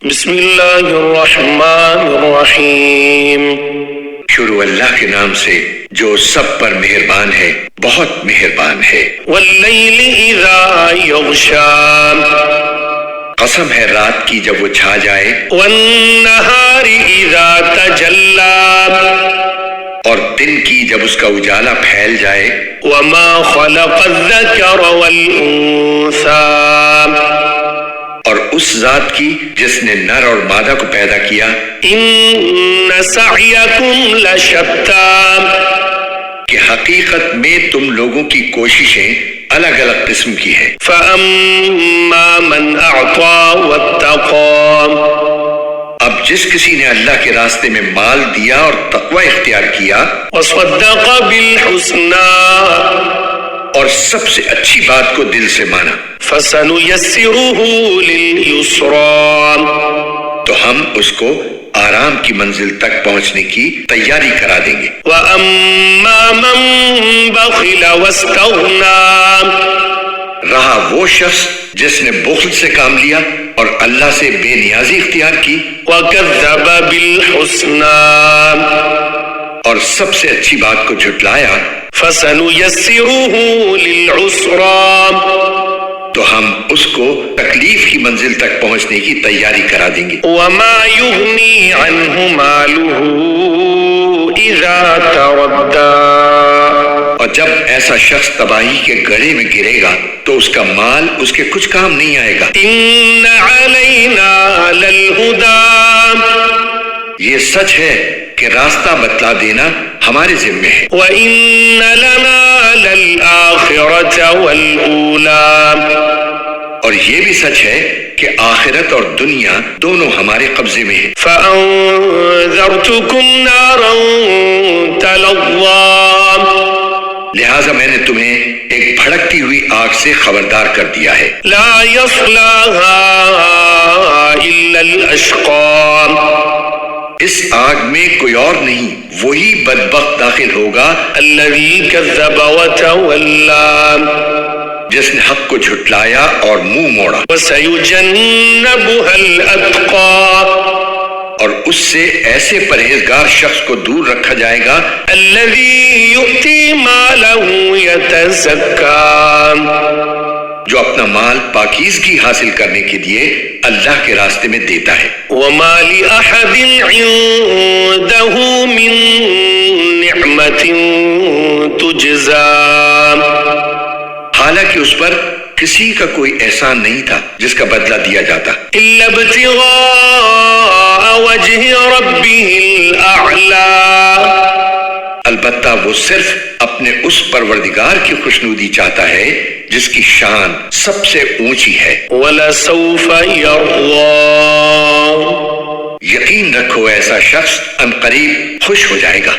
بسم اللہ الرحمن الرحیم، شروع اللہ کے نام سے جو سب پر مہربان ہے، بہت مہربان ہے۔ واللیل اذا یغشی، قسم ہے رات کی جب وہ چھا جائے، والنہار اذا تجلی، اور دن کی جب اس کا اجالا پھیل جائے، وما خلق الذکر والانثی، اور اس ذات کی جس نے نر اور مادہ کو پیدا کیا، ان سعیکم لشتی، کہ حقیقت میں تم لوگوں کی کوششیں الگ الگ قسم کی ہیں۔ فاما من اعطی واتقی، اب جس کسی نے اللہ کے راستے میں مال دیا اور تقوی اختیار کیا، وصدق بالحسنی، اور سب سے اچھی بات کو دل سے مانا، فسنیسرہ لليسری، تو ہم اس کو آرام کی منزل تک پہنچنے کی تیاری کرا دیں گے۔ واما من بخل واستغنی، رہا وہ شخص جس نے بخل سے کام لیا اور اللہ سے بے نیازی اختیار کی، وکذب بالحسنی، اور سب سے اچھی بات کو جھٹلایا، فسنیسرہ للعسری، تو ہم اس کو تکلیف کی منزل تک پہنچنے کی تیاری کرا دیں گے۔ وما یغنی عنہ مالہ اذا تردی، اور جب ایسا شخص تباہی کے گڑھے میں گرے گا تو اس کا مال اس کے کچھ کام نہیں آئے گا۔ ان علینا للہدی، یہ سچ ہے کہ راستہ بتلا دینا ہمارے ذمہ ہے۔ وَإِنَّ لَنَا لَلْآخِرَةَ وَالْأُولَى، اور یہ بھی سچ ہے کہ آخرت اور دنیا دونوں ہمارے قبضے میں ہیں۔ فَأَنذَرْتُكُمْ نَارًا تَلَظَّى، لہٰذا میں نے تمہیں ایک بھڑکتی ہوئی آگ سے خبردار کر دیا ہے۔ لَا يَصْلَاهَا إِلَّا الْأَشْقَى، اس آگ میں کوئی اور نہیں، وہی بدبخت داخل ہوگا الَّذِي كَذَّبَ وَتَوَلَّى، جس نے حق کو جھٹلایا اور منہ موڑا۔ وَسَيُجَنَّبُهَا الْأَتْقَى، اور اس سے ایسے پرہیزگار شخص کو دور رکھا جائے گا، الَّذِي يُؤْتِي مَالَهُ يَتَزَكَّى، جو اپنا مال پاکیزگی حاصل کرنے کے لیے اللہ کے راستے میں دیتا ہے۔ وَمَا لِأَحَدٍ عِندَهُ مِن نِعْمَةٍ تُجْزَى، حالانکہ اس پر کسی کا کوئی احسان نہیں تھا جس کا بدلہ دیا جاتا، إِلَّا ابْتِغَاءَ وَجْهِ رَبِّهِ الْأَعْلَى، البتہ وہ صرف اپنے اس پروردگار کی خوشنودی چاہتا ہے جس کی شان سب سے اونچی ہے۔ وَلَسَوْفَ يَرْضَى، یقین رکھو ایسا شخص عنقریب خوش ہو جائے گا۔